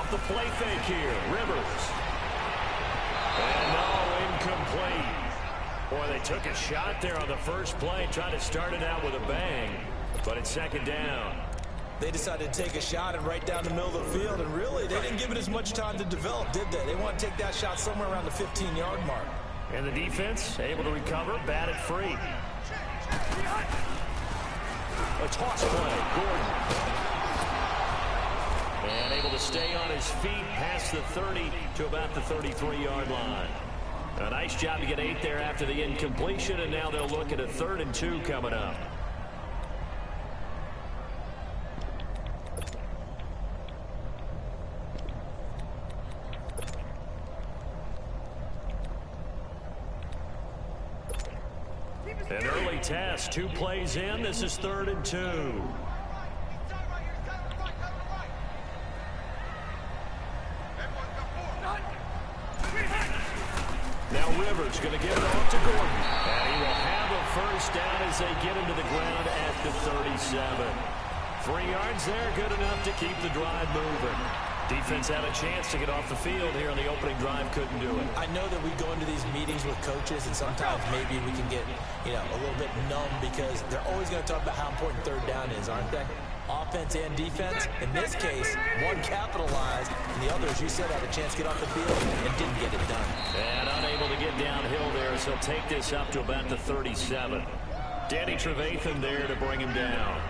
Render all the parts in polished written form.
off the play fake here. Rivers. And no, incomplete. Boy, they took a shot there on the first play, trying to start it out with a bang. But it's second down. They decided to take a shot and right down the middle of the field, and really, they didn't give it as much time to develop, did they? They want to take that shot somewhere around the 15-yard mark. And the defense able to recover, bat it free. A toss play, Gordon. And able to stay on his feet past the 30 to about the 33-yard line. A nice job to get 8 there after the incompletion, and now they'll look at a 3rd and 2 coming up. An early test, 2 plays in. This is 3rd and 2. Now Rivers going to give it off to Gordon. And he will have a first down as they get him to the ground at the 37. 3 yards there, good enough to keep the drive moving. Defense had a chance to get off the field here on the opening drive, couldn't do it. I know that we go into these meetings with coaches, and sometimes maybe we can get, a little bit numb because they're always going to talk about how important 3rd down is, aren't they? Offense and defense. In this case, one capitalized, and the other, as you said, had a chance to get off the field and didn't get it done. And unable to get downhill there, so he'll take this up to about the 37. Danny Trevathan there to bring him down.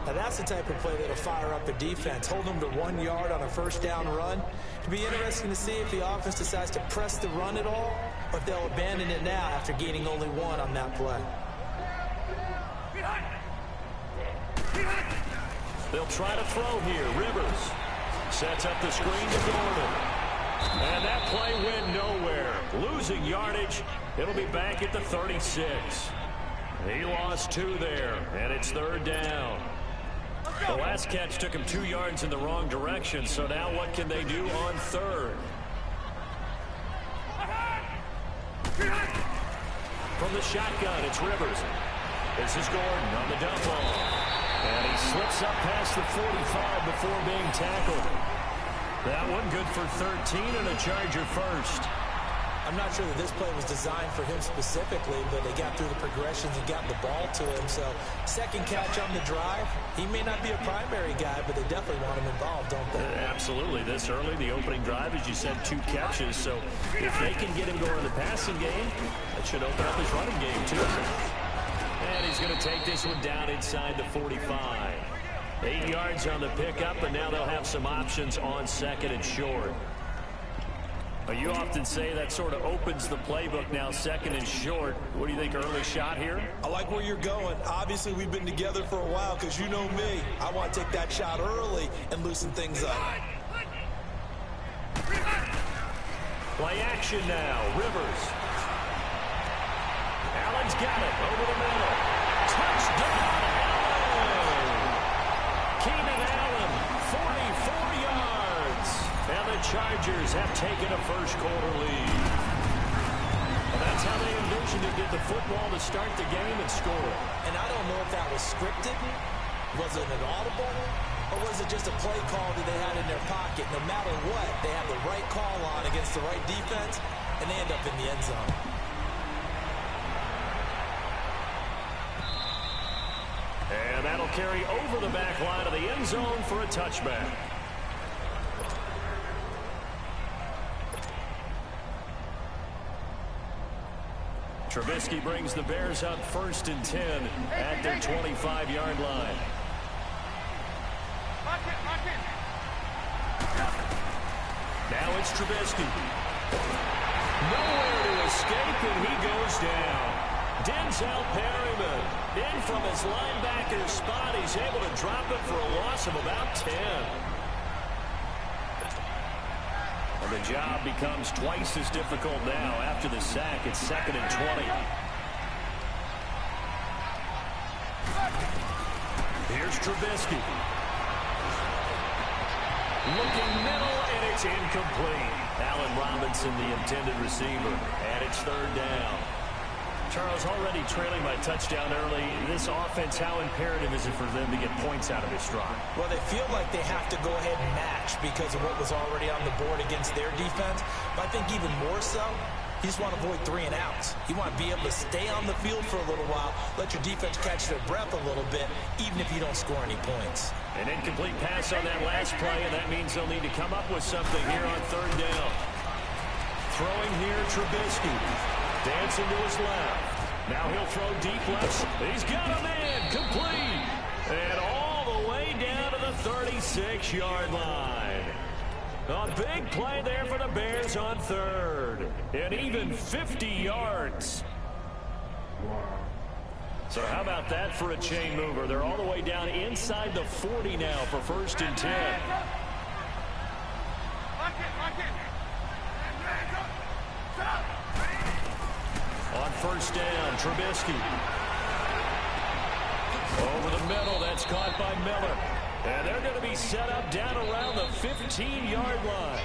Now that's the type of play that'll fire up a defense. Hold them to 1 yard on a first down run. It'll be interesting to see if the offense decides to press the run at all, or if they'll abandon it now after gaining only 1 on that play. They'll try to throw here. Rivers sets up the screen to Gordon. And that play went nowhere. Losing yardage. It'll be back at the 36. He lost 2 there, and it's 3rd down. The last catch took him 2 yards in the wrong direction, so now what can they do on 3rd? From the shotgun, it's Rivers. This is Gordon on the dump ball. And he slips up past the 45 before being tackled. That one good for 13 and a Charger first. I'm not sure that this play was designed for him specifically, but they got through the progressions and got the ball to him. So, second catch on the drive. He may not be a primary guy, but they definitely want him involved, don't they? Absolutely. This early, the opening drive, as you said, 2 catches. So, if they can get him going in the passing game, that should open up his running game, too. And he's going to take this one down inside the 45. 8 yards on the pickup, and now they'll have some options on 2nd and short. You often say that sort of opens the playbook now, 2nd and short. What do you think, early shot here? I like where you're going. Obviously, we've been together for a while because you know me. I want to take that shot early and loosen things up. Play action now. Rivers. Allen's got it over the middle. Touchdown, Allen! Keenan Allen, 44 yards. And the Chargers have taken a first-quarter lead. Well, that's how they envisioned to get the football to start the game and score. And I don't know if that was scripted. Was it an audible? Or was it just a play call that they had in their pocket? No matter what, they have the right call on against the right defense, and they end up in the end zone. And that'll carry over the back line of the end zone for a touchback. Trubisky brings the Bears up 1st and 10 at their 25-yard line. Now it's Trubisky. Nowhere to escape, and he goes down. Denzel Perryman in from his linebacker spot. He's able to drop it for a loss of about 10. And the job becomes twice as difficult now after the sack. It's 2nd and 20. Here's Trubisky. Looking middle, and it's incomplete. Allen Robinson, the intended receiver, and it's 3rd down. Charles, already trailing by touchdown early. This offense, how imperative is it for them to get points out of this drive? Well, they feel like they have to go ahead and match because of what was already on the board against their defense. But I think even more so, you just want to avoid 3 and outs. You want to be able to stay on the field for a little while, let your defense catch their breath a little bit, even if you don't score any points. An incomplete pass on that last play, and that means they'll need to come up with something here on 3rd down. Throwing here, Trubisky. Dancing to his left. Now he'll throw deep left. He's got a man. Complete. And all the way down to the 36-yard line. A big play there for the Bears on 3rd. And even 50 yards. So how about that for a chain mover? They're all the way down inside the 40 now for 1st and 10. On 1st down, Trubisky. Over the middle, that's caught by Miller. And they're going to be set up down around the 15-yard line.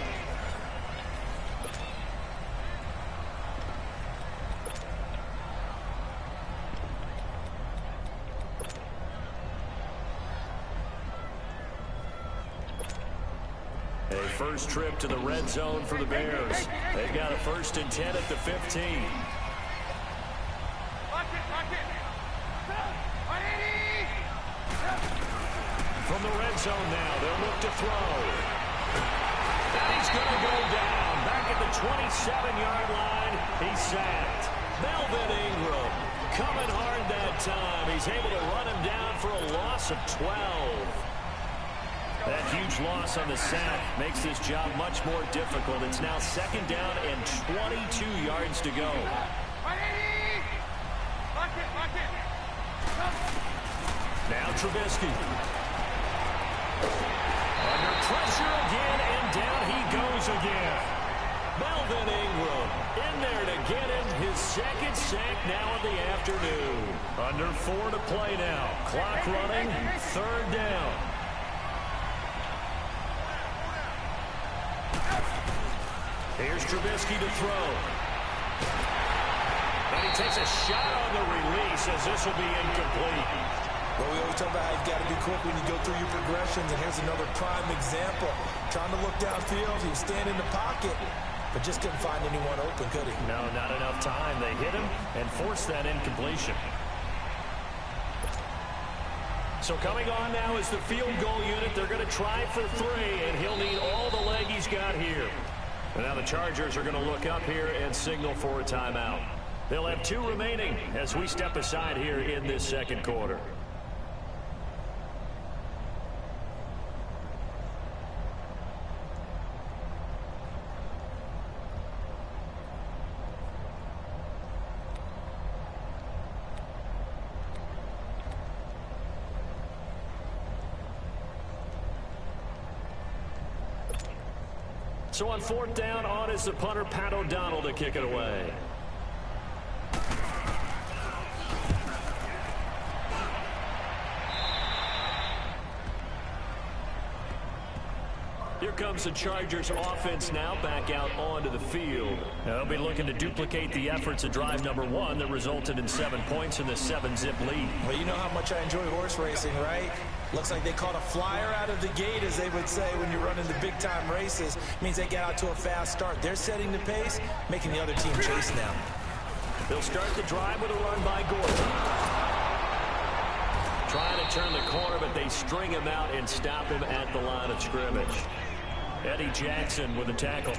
A first trip to the red zone for the Bears. They've got a 1st and 10 at the 15. From the red zone now, they'll look to throw. And he's going to go down. Back at the 27-yard line, he's sacked. Melvin Ingram coming hard that time. He's able to run him down for a loss of 12. That huge loss on the sack makes this job much more difficult. It's now 2nd down and 22 yards to go. Now Trubisky. Under pressure again, and down he goes again. Melvin Ingram in there to get him his 2nd sack now of the afternoon. Under 4 to play now. Clock running, 3rd down. Here's Trubisky to throw. And he takes a shot on the release as this will be incomplete. Well, we always talk about how you've got to be quick when you go through your progressions, and here's another prime example. Trying to look downfield, he was standing in the pocket, but just couldn't find anyone open, could he? No, not enough time. They hit him and forced that incompletion. So coming on now is the field goal unit. They're going to try for 3, and he'll need all the leg he's got here. And now the Chargers are going to look up here and signal for a timeout. They'll have 2 remaining as we step aside here in this 2nd quarter. So on 4th down, on is the punter, Pat O'Donnell, to kick it away. Here comes the Chargers offense now back out onto the field. They'll be looking to duplicate the efforts of drive number 1 that resulted in 7 points in the 7-zip lead. Well, you know how much I enjoy horse racing, right? Looks like they caught a flyer out of the gate, as they would say when you're running the big-time races. It means they get out to a fast start. They're setting the pace, making the other team chase now. They'll start the drive with a run by Gordon. Trying to turn the corner, but they string him out and stop him at the line of scrimmage. Eddie Jackson with a tackle.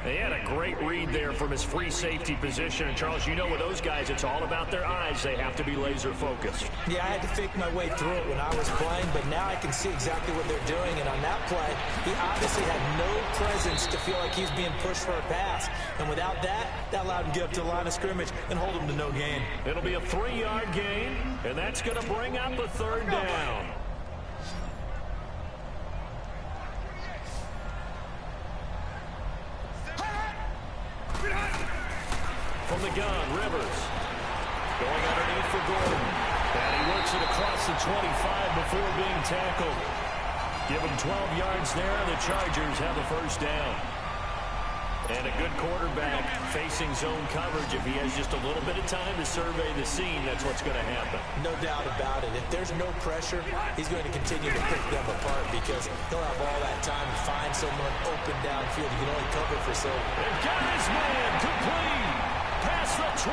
He had a great read there from his free safety position. And, Charles, you know with those guys, it's all about their eyes. They have to be laser focused. Yeah, I had to fake my way through it when I was playing, but now I can see exactly what they're doing. And on that play, he obviously had no presence to feel like he's being pushed for a pass. And without that, that allowed him to get up to the line of scrimmage and hold him to no gain. It'll be a 3-yard gain, and that's going to bring up a 3rd down. From the gun, Rivers. Going underneath for Gordon. And he works it across the 25 before being tackled. Give him 12 yards there, and the Chargers have a 1st down. And a good quarterback facing zone coverage. If he has just a little bit of time to survey the scene, that's what's going to happen. No doubt about it. If there's no pressure, he's going to continue to pick them apart because he'll have all that time to find someone open downfield. He can only cover for so long. They've got his man complete. Past the 20,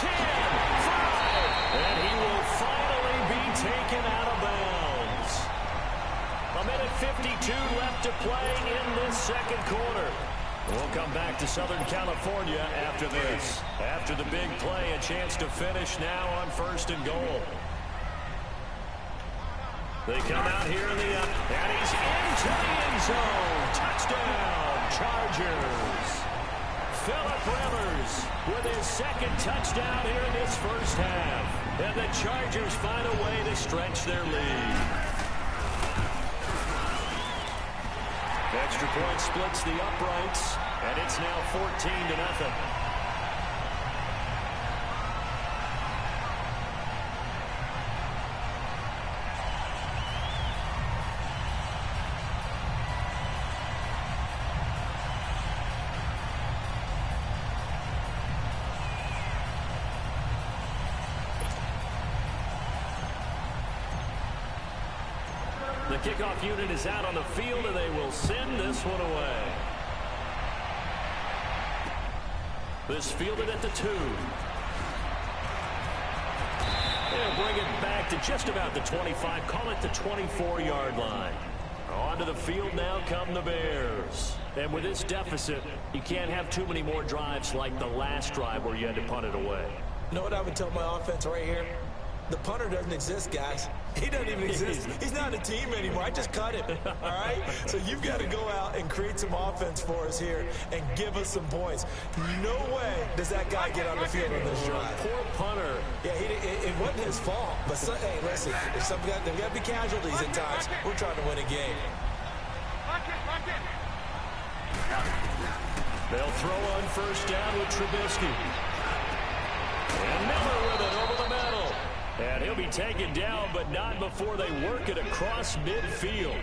10, 5. And he will finally be taken out of bounds. A minute 52 left to play in this second quarter. We'll come back to Southern California after this. After the big play, a chance to finish now on 1st and goal. They come out here in the and he's into the end zone. Touchdown, Chargers. Phillip Rivers with his second touchdown here in this first half. And the Chargers find a way to stretch their lead. The extra point splits the uprights, and it's now 14-0. The kickoff unit is out on the field, and they will send this one away. This fielded at the 2. They'll bring it back to just about the 25. Call it the 24-yard line. Onto the field now come the Bears. And with this deficit, you can't have too many more drives like the last drive where you had to punt it away. You know what I would tell my offense right here? The punter doesn't exist, guys. He doesn't even exist. He's not a team anymore. I just cut him, all right? So you've got to go out and create some offense for us here and give us some points. No way does that guy get on the field on this drive. Poor punter. Yeah, it wasn't his fault. But, hey, listen, if there's got to be casualties at times. We're trying to win a game. They'll throw on 1st down with Trubisky. And Miller with it over the middle. And he'll be taken down, but not before they work it across midfield.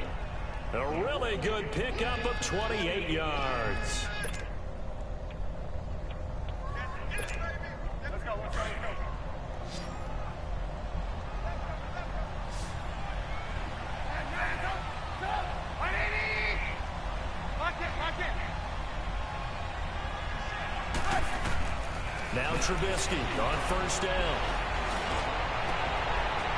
A really good pickup of 28 yards. Let's go. Now Trubisky on 1st down.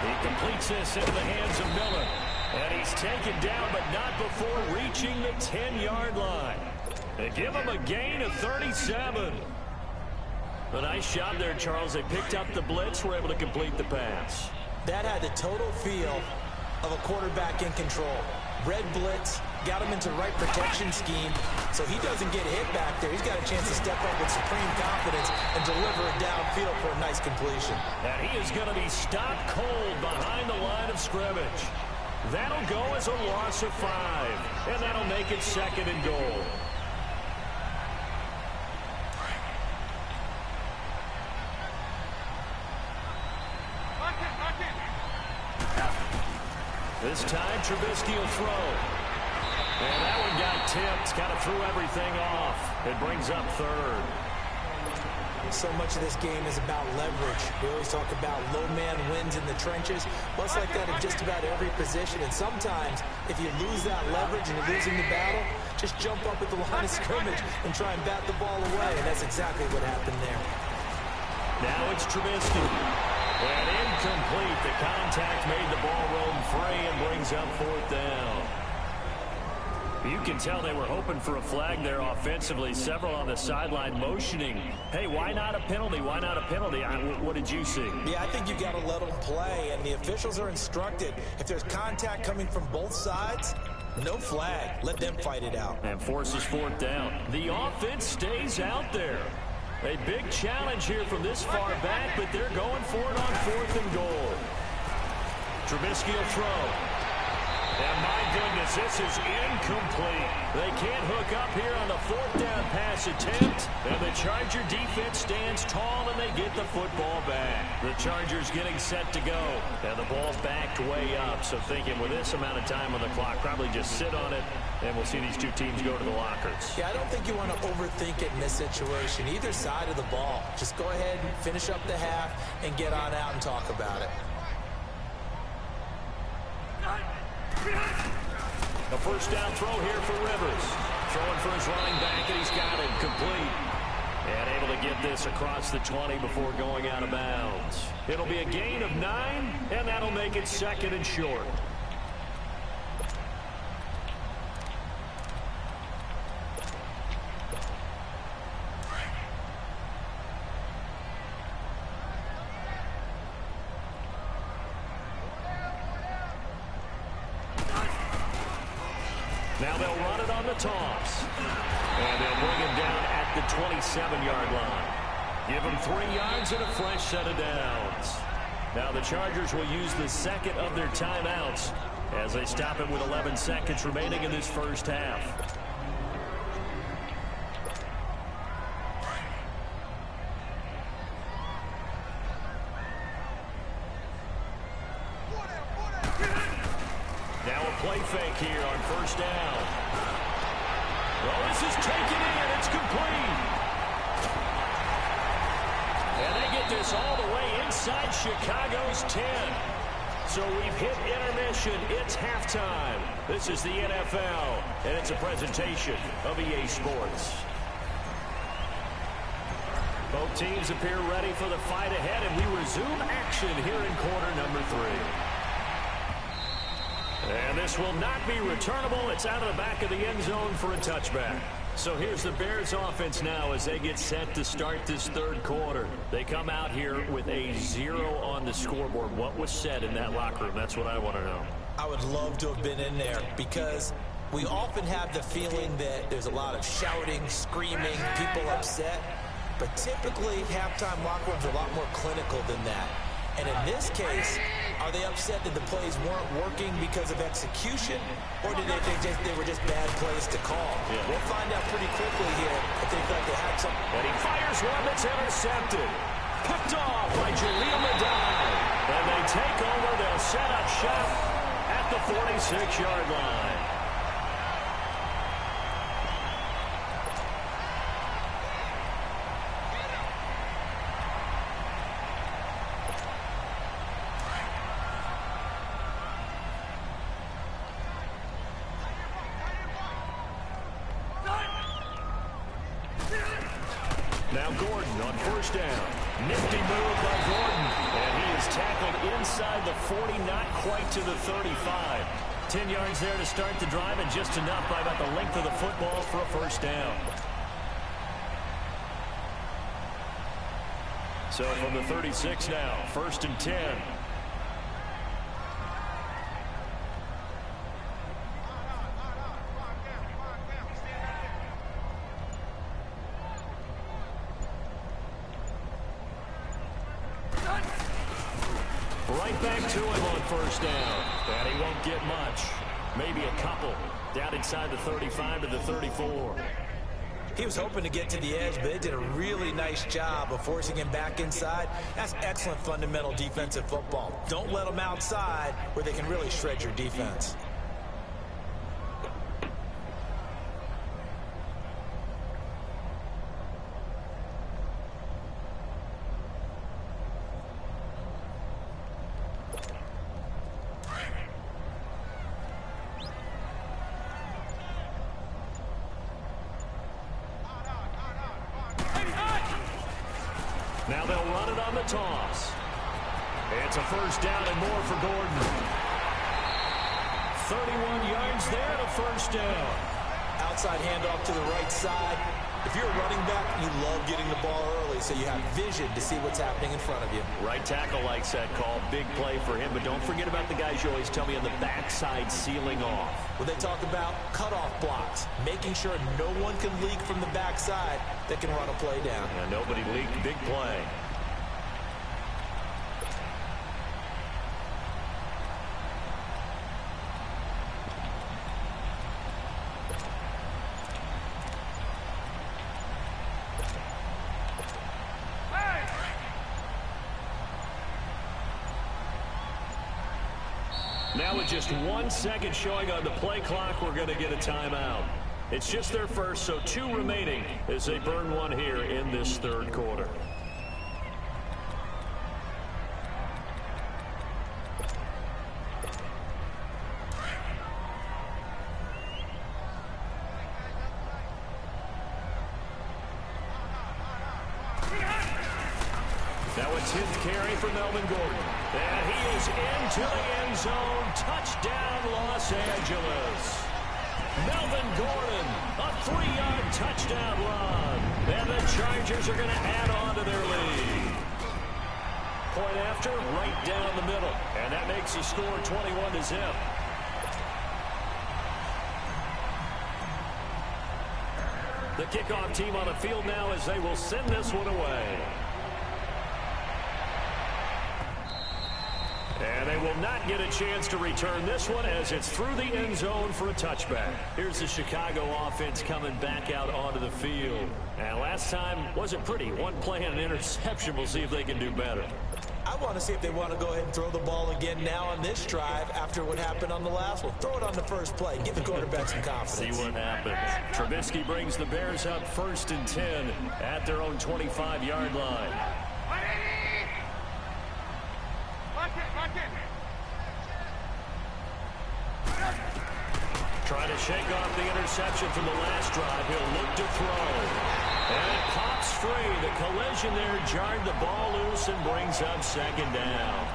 He completes this into the hands of Miller. And he's taken down, but not before reaching the 10-yard line. They give him a gain of 37. A nice job there, Charles. They picked up the blitz, were able to complete the pass. That had the total feel of a quarterback in control. Red blitz, got him into the right protection scheme, so he doesn't get hit back there. He's got a chance to step up with supreme confidence and deliver it downfield for a nice completion. And he is going to be stopped cold behind the line of scrimmage. That'll go as a loss of 5, and that'll make it 2nd and goal. This time, Trubisky will throw. And that one got tipped, kind of threw everything off. It brings up 3rd. So much of this game is about leverage. We always talk about low man wins in the trenches. Well, it's like that in just about every position. And sometimes, if you lose that leverage and you're losing the battle, just jump up at the line of scrimmage and try and bat the ball away. And that's exactly what happened there. Now it's Trubisky. And incomplete. The contact made the ball roam free and brings up 4th down. You can tell they were hoping for a flag there offensively. Several on the sideline motioning. Hey, why not a penalty? Why not a penalty? What did you see? Yeah, I think you got to let them play, and the officials are instructed. If there's contact coming from both sides, no flag. Let them fight it out. And forces 4th down. The offense stays out there. A big challenge here from this far back, but they're going for it on 4th and goal. Trubisky will throw. And my goodness, as this is incomplete. They can't hook up here on the fourth down pass attempt. And the Charger defense stands tall, and they get the football back. The Chargers getting set to go. And the ball's backed way up. So thinking with this amount of time on the clock, probably just sit on it, and we'll see these two teams go to the lockers. Yeah, I don't think you want to overthink it in this situation. Either side of the ball. Just go ahead and finish up the half and get on out and talk about it. A first down throw here for Rivers. Throwing for his running back, and he's got it complete. And able to get this across the 20 before going out of bounds. It'll be a gain of 9, and that'll make it 2nd and short. Now they'll run it on the toss. And they'll bring him down at the 27-yard line. Give him 3 yards and a fresh set of downs. Now the Chargers will use the second of their timeouts as they stop it with 11 seconds remaining in this first half. Now a play fake here on first down. Well, this is taken in. It's complete. And they get this all the way inside Chicago's 10. So we've hit intermission. It's halftime. This is the NFL, and it's a presentation of EA Sports. Both teams appear ready for the fight ahead, and we resume action here in quarter number 3. And this will not be returnable. It's out of the back of the end zone for a touchback. So here's the Bears offense now as they get set to start this third quarter. They come out here with a 0 on the scoreboard. What was said in that locker room? That's what I want to know. I would love to have been in there because we often have the feeling that there's a lot of shouting, screaming, people upset. But typically, halftime locker rooms are a lot more clinical than that. And in this case, are they upset that the plays weren't working because of execution, or did they were just bad plays to call? Yeah. We'll find out pretty quickly here if they thought they had some. And he fires one that's intercepted. Picked off by Jaleel Madai. And they take over. They'll set up shop at the 46-yard line. Now Gordon on first down. Nifty move by Gordon. And he is tackled inside the 40, not quite to the 35. 10 yards there to start the drive, and just enough by about the length of the football for a first down. So from the 36 now, 1st and 10. Right back to him on first down. And he won't get much. Maybe a couple. Down inside the 35 to the 34. He was hoping to get to the edge, but they did a really nice job of forcing him back inside. That's excellent fundamental defensive football. Don't let them outside where they can really shred your defense. Now they'll run it on the toss. It's a first down and more for Gordon. 31 yards there to first down. Outside handoff to the right side. If you're a running back, you love getting the ball early so you have vision to see what's happening in front of you. Right tackle likes that call. Big play for him. But don't forget about the guys you always tell me on the backside sealing off. Well, they talk about cutoff blocks, making sure no one can leak from the backside that can run a play down. And nobody leaked. Big play. Now with just 1 second showing on the play clock, we're going to get a timeout. It's just their first, so 2 remaining as they burn one here in this third quarter. Now a 10th carry for Melvin Gordon. And he is into the end zone. Touchdown, Los Angeles. Melvin Gordon, a 3-yard touchdown run. And the Chargers are going to add on to their lead. Point after, right down the middle. And that makes the score 21-0. The kickoff team on the field now as they will send this one away. And they will not get a chance to return this one as it's through the end zone for a touchback. Here's the Chicago offense coming back out onto the field. And last time wasn't pretty. One play and an interception. We'll see if they can do better. I want to see if they want to go ahead and throw the ball again now on this drive after what happened on the last one. Throw it on the first play. Give the quarterback some confidence. See what happens. Trubisky brings the Bears up 1st and 10 at their own 25-yard line. Trying to shake off the interception from the last drive. He'll look to throw. And it pops free. The collision there jarred the ball loose and brings up 2nd down.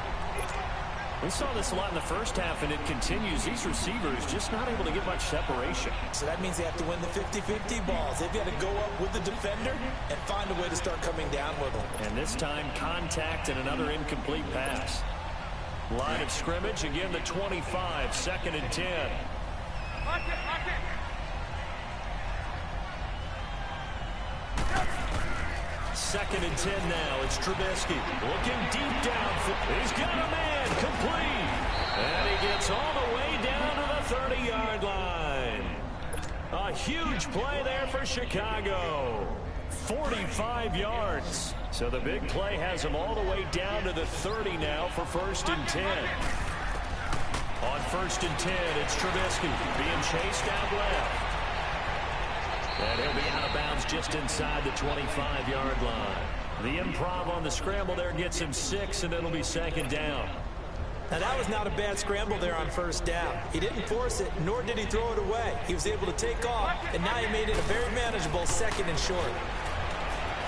We saw this a lot in the first half, and it continues. These receivers just not able to get much separation. So that means they have to win the 50-50 balls. They've got to go up with the defender and find a way to start coming down with them. And this time, contact and another incomplete pass. Line of scrimmage, again the 25, 2nd and 10. Second and 10 now. It's Trubisky looking deep down. He's got a man complete. And he gets all the way down to the 30-yard line. A huge play there for Chicago. 45 yards. So the big play has him all the way down to the 30 now for 1st and 10. On 1st and 10, it's Trubisky being chased out left. And he'll be out of bounds just inside the 25-yard line. The improv on the scramble there gets him 6, and it'll be 2nd down. Now, that was not a bad scramble there on 1st down. He didn't force it, nor did he throw it away. He was able to take off, and now he made it a very manageable 2nd and short.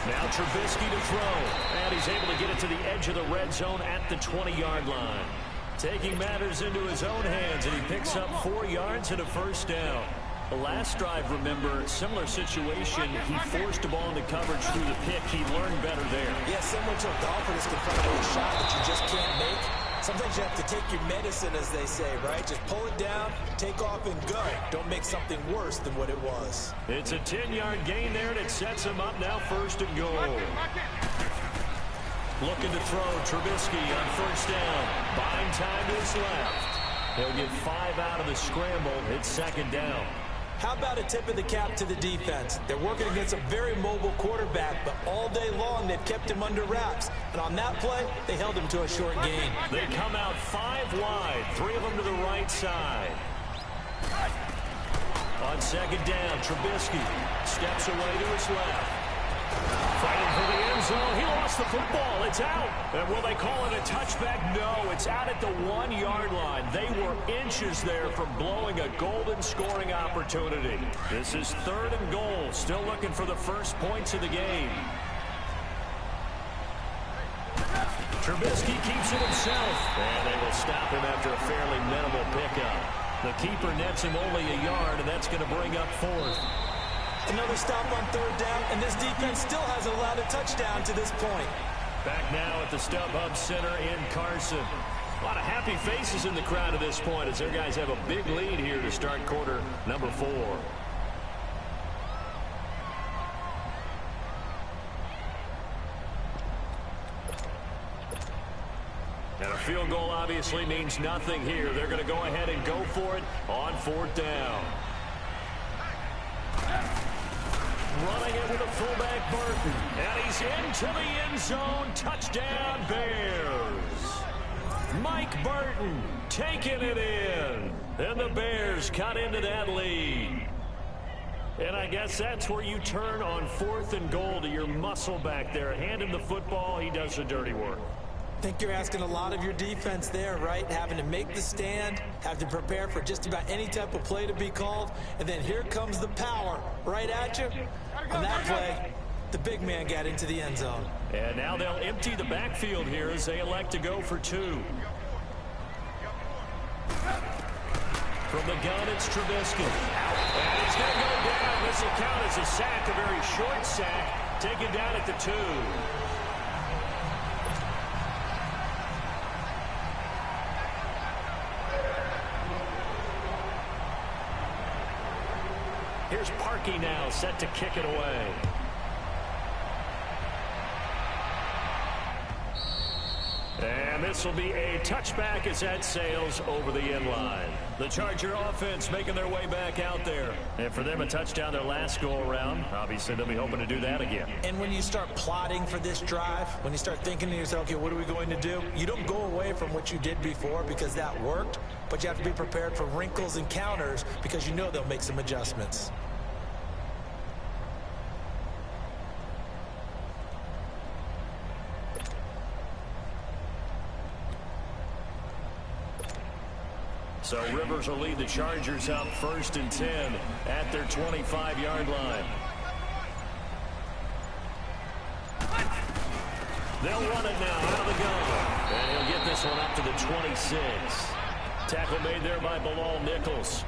Now Trubisky to throw, and he's able to get it to the edge of the red zone at the 20-yard line. Taking matters into his own hands, and he picks up 4 yards and a 1st down. The last drive, remember, similar situation. He forced the ball into coverage through the pick. He learned better there. Yeah, similar to a golfer that's confronted with a shot that you just can't make. Sometimes you have to take your medicine, as they say, right? Just pull it down, take off, and go. Don't make something worse than what it was. It's a 10-yard gain there, and it sets him up now 1st and goal. Looking to throw, Trubisky on 1st down. Buying time to his left. He'll get 5 out of the scramble. It's 2nd down. How about a tip of the cap to the defense? They're working against a very mobile quarterback, but all day long they've kept him under wraps. And on that play, they held him to a short gain. They come out 5 wide, 3 of them to the right side. On 2nd down, Trubisky steps away to his left. Fighting for the end zone. He lost the football. It's out. And will they call it a touchback? No, it's out at the 1-yard line. They were inches there from blowing a golden scoring opportunity. This is 3rd and goal. Still looking for the first points of the game. Trubisky keeps it himself. And they will stop him after a fairly minimal pickup. The keeper nets him only a yard, and that's going to bring up 4th. Another stop on 3rd down, and this defense still hasn't allowed a touchdown to this point. Back now at the StubHub Center in Carson. A lot of happy faces in the crowd at this point as their guys have a big lead here to start quarter number 4. And a field goal obviously means nothing here. They're going to go ahead and go for it on 4th down. Running it with a fullback, Burton. And he's into the end zone. Touchdown, Bears. Mike Burton, taking it in. And the Bears cut into that lead. And I guess that's where you turn on 4th and goal to your muscle back there. Hand him the football. He does the dirty work. I think you're asking a lot of your defense there, right? Having to make the stand, have to prepare for just about any type of play to be called, and then here comes the power right at you. On that play, the big man got into the end zone. And now they'll empty the backfield here as they elect to go for 2. From the gun, it's Trubisky. And he's going to go down. This will count as a sack, a very short sack, taken down at the 2. Here's Parkey now, set to kick it away. And this will be a touchback as that sails over the end line. The Charger offense making their way back out there. And for them, a touchdown their last go-around. Obviously, they'll be hoping to do that again. And when you start plotting for this drive, when you start thinking to yourself, okay, what are we going to do? You don't go away from what you did before because that worked, but you have to be prepared for wrinkles and counters because you know they'll make some adjustments. So Rivers will lead the Chargers up 1st and 10 at their 25-yard line. They'll run it now out of the gun. And he'll get this one up to the 26. Tackle made there by Bilal Nichols.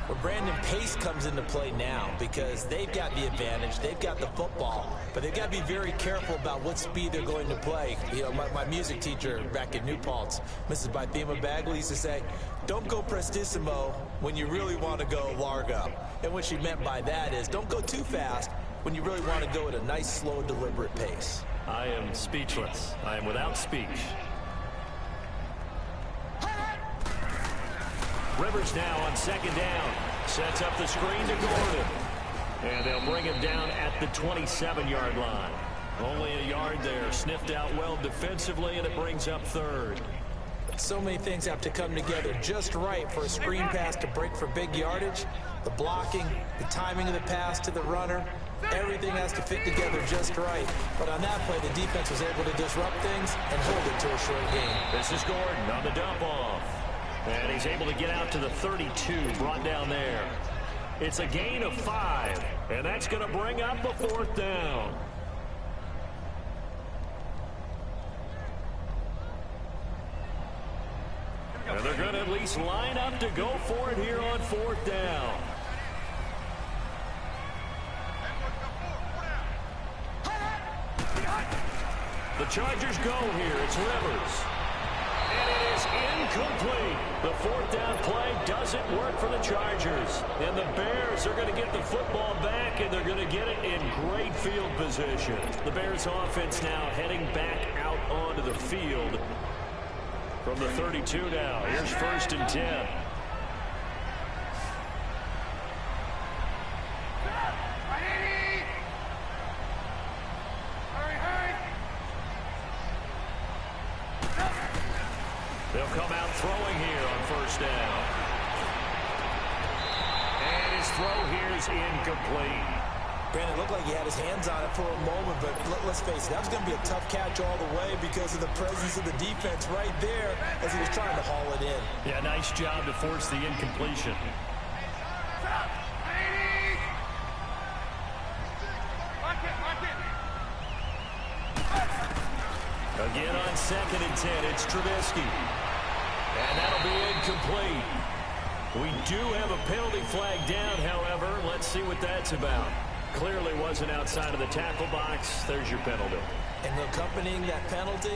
Well, Brandon, pace comes into play now because they've got the advantage. They've got the football, but they've got to be very careful about what speed they're going to play. You know, my music teacher back in New Paltz, Mrs. Bythema Bagley, used to say, don't go prestissimo when you really want to go largo. And what she meant by that is don't go too fast when you really want to go at a nice, slow, deliberate pace. I am speechless. I am without speech. Rivers now on 2nd down. Sets up the screen to Gordon. And they'll bring him down at the 27-yard line. Only a yard there. Sniffed out well defensively, and it brings up 3rd. So many things have to come together just right for a screen pass to break for big yardage. The blocking, the timing of the pass to the runner, everything has to fit together just right. But on that play, the defense was able to disrupt things and hold it to a short gain. This is Gordon on the dump off. And he's able to get out to the 32, brought down there. It's a gain of 5, and that's going to bring up a 4th down. And they're going to at least line up to go for it here on 4th down. The Chargers go here. It's Rivers. And it is incomplete. The 4th down play doesn't work for the Chargers. And the Bears are going to get the football back, and they're going to get it in great field position. The Bears offense now heading back out onto the field from the 32 now. Here's 1st and 10. They'll come out throwing here on 1st down. And his throw here is incomplete. Brandon, it looked like he had his hands on it for a moment, but let's face it, that was going to be a tough catch all the way because of the presence of the defense right there as he was trying to haul it in. Yeah, nice job to force the incompletion. Again on 2nd and 10, it's Trubisky. And that'll be incomplete. We do have a penalty flag down, however. Let's see what that's about. Clearly wasn't outside of the tackle box. There's your penalty. And accompanying that penalty,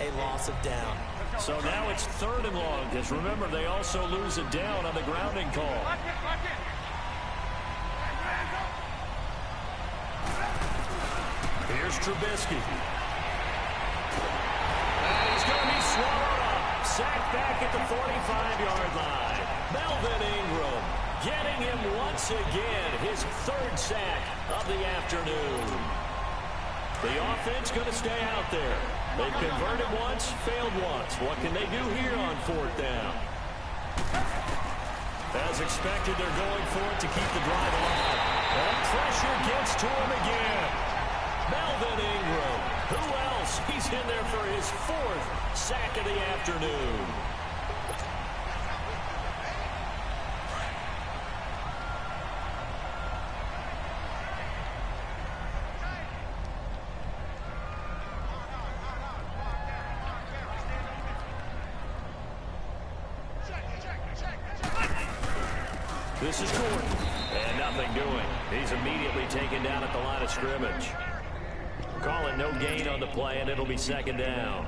a loss of down. So now it's 3rd and long, because remember, they also lose a down on the grounding call. Here's Trubisky. And he's going to be swallowed up. Sacked back at the 45-yard line. Melvin Ingram getting him once again. His 3rd sack of the afternoon. The offense going to stay out there. They've converted once, failed once. What can they do here on 4th down? As expected, they're going for it to keep the drive alive. And pressure gets to him again. Melvin Ingram. Who else? He's in there for his 4th sack of the afternoon. This is Gordon. And nothing doing. He's immediately taken down at the line of scrimmage. Call it no gain on the play, and it'll be 2nd down.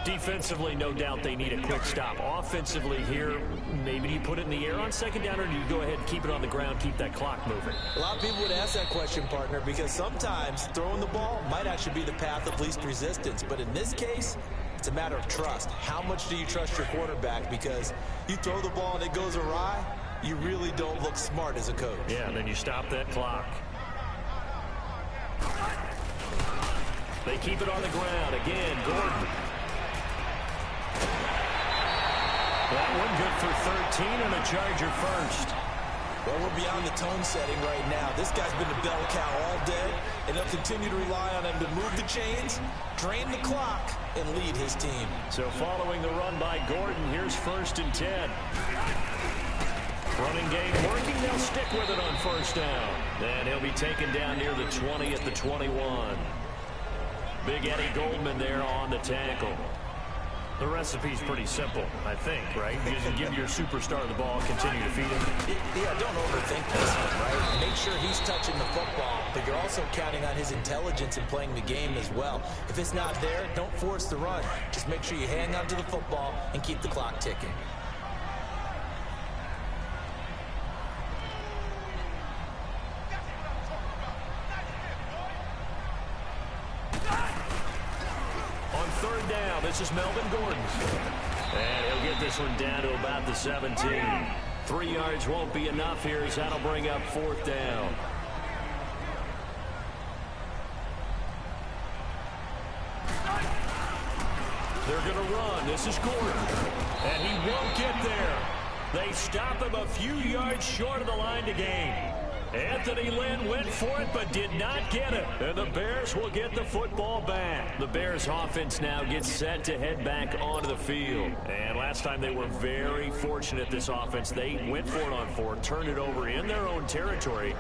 Defensively, no doubt they need a quick stop. Offensively here, maybe do you put it in the air on 2nd down, or do you go ahead and keep it on the ground, keep that clock moving? A lot of people would ask that question, partner, because sometimes throwing the ball might actually be the path of least resistance. But in this case, it's a matter of trust. How much do you trust your quarterback? Because you throw the ball and it goes awry, you really don't look smart as a coach. Yeah, and then you stop that clock. They keep it on the ground. Again, Gordon. That one good for 13 and a Charger first. Well, we're beyond the tone setting right now. This guy's been a bell cow all day, and they'll continue to rely on him to move the chains, drain the clock, and lead his team. So following the run by Gordon, here's 1st and 10. Running game working. They'll stick with it on 1st down. And he'll be taken down near the 20 at the 21. Big Eddie Goldman there on the tackle. The recipe's pretty simple, I think, right? You just give your superstar the ball, continue to feed him. Yeah, don't overthink this one, right? Make sure he's touching the football, but you're also counting on his intelligence in playing the game as well. If it's not there, don't force the run. Just make sure you hang on to the football and keep the clock ticking. On 3rd down, this is Melvin Gordon. And he'll get this one down to about the 17. 3 yards won't be enough here as that'll bring up 4th down. They're going to run. This is Gordon. And he won't get there. They stop him a few yards short of the line to gain. Anthony Lynn went for it but did not get it. And the Bears will get the football back. The Bears offense now gets set to head back onto the field. And last time they were very fortunate, this offense. They went for it on 4, turned it over in their own territory.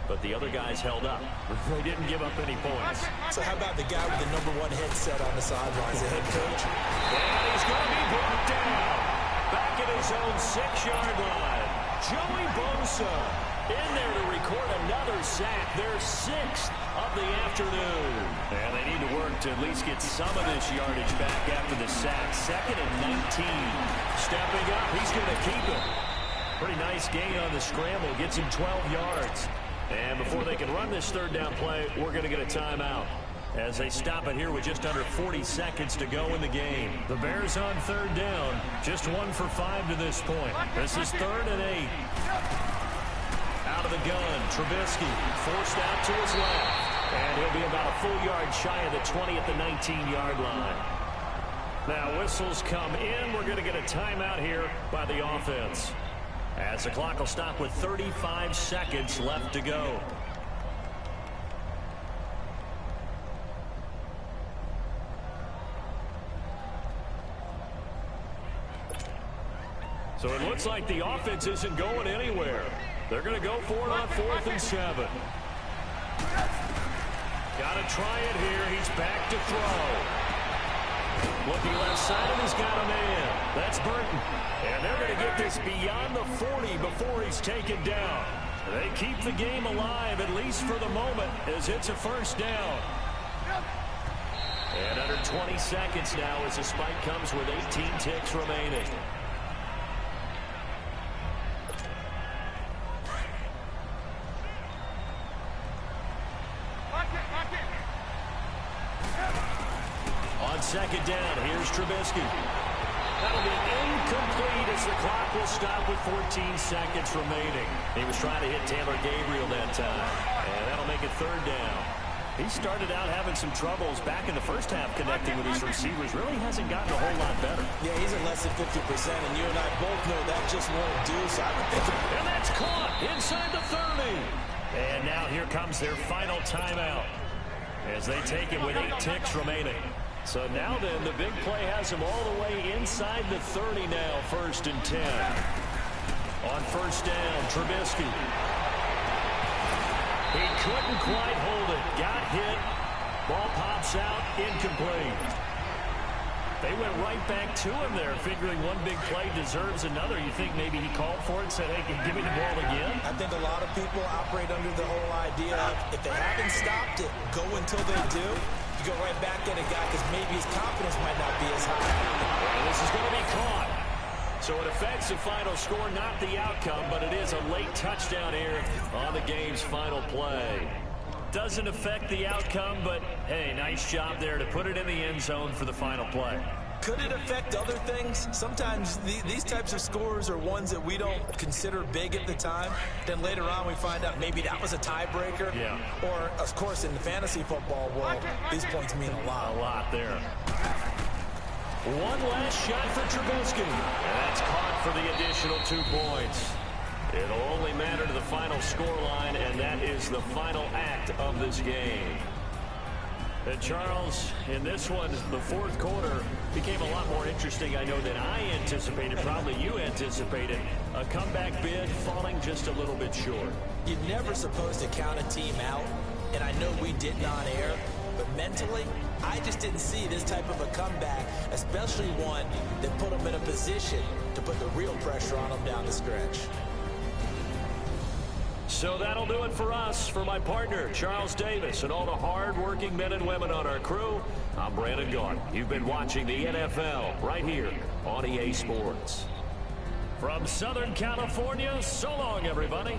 But the other guys held up. They didn't give up any points. So how about the guy with the #1 headset on the sidelines, the head coach? And he's going to be brought down. Back at his own 6-yard line. Joey Bosa in there to record another sack, their 6th of the afternoon. And they need to work to at least get some of this yardage back after the sack. 2nd and 19. Stepping up, he's going to keep it. Pretty nice gain on the scramble, gets him 12 yards. And before they can run this 3rd down play, we're going to get a timeout as they stop it here with just under 40 seconds to go in the game. The Bears on 3rd down, just 1 for 5 to this point. This is 3rd and 8. Out of the gun, Trubisky forced out to his left. And he'll be about a full yard shy of the 20 at the 19-yard line. Now whistles come in. We're going to get a timeout here by the offense, as the clock will stop with 35 seconds left to go. So it looks like the offense isn't going anywhere. They're going to go for it on 4th and 7. Got to try it here. He's back to throw. Looking left side, and he's got a man. That's Burton. And they're going to get this beyond the 40 before he's taken down. They keep the game alive, at least for the moment, as it's a 1st down. And under 20 seconds now as the spike comes with 18 ticks remaining. On 2nd down, here's Trubisky. That'll be incomplete as the clock will stop with 14 seconds remaining. He was trying to hit Taylor Gabriel that time, and that'll make it 3rd down. He started out having some troubles back in the first half connecting with his receivers. Really hasn't gotten a whole lot better. Yeah, he's at less than 50%, and you and I both know that just won't do, so I would think... And that's caught inside the 30. And now here comes their final timeout as they take it with 8 ticks remaining. So now then, the big play has him all the way inside the 30 now, 1st and 10. On first down, Trubisky. He couldn't quite hold it. Got hit. Ball pops out. Incomplete. They went right back to him there, figuring one big play deserves another. You think maybe he called for it and said, hey, give me the ball again? I think a lot of people operate under the whole idea of if they haven't stopped it, go until they do. You go right back at a guy because maybe his confidence might not be as high. And this is going to be caught. So it affects the final score, not the outcome, but it is a late touchdown here on the game's final play. Doesn't affect the outcome, but, hey, nice job there to put it in the end zone for the final play. Could it affect other things? Sometimes these types of scores are ones that we don't consider big at the time. Then later on we find out maybe that was a tiebreaker. Yeah. Or, of course, in the fantasy football world, these points mean a lot. A lot there. One last shot for Trubisky. And that's caught for the additional 2 points. It'll only matter to the final scoreline, and that is the final act of this game. And Charles, in this one, the fourth quarter became a lot more interesting, I know, than I anticipated. Probably you anticipated. A comeback bid falling just a little bit short. You're never supposed to count a team out, and I know we didn't on air, but mentally, I just didn't see this type of a comeback, especially one that put them in a position to put the real pressure on them down the stretch. So that'll do it for us. For my partner, Charles Davis, and all the hard-working men and women on our crew, I'm Brandon Gaudin. You've been watching the NFL right here on EA Sports. From Southern California, so long, everybody.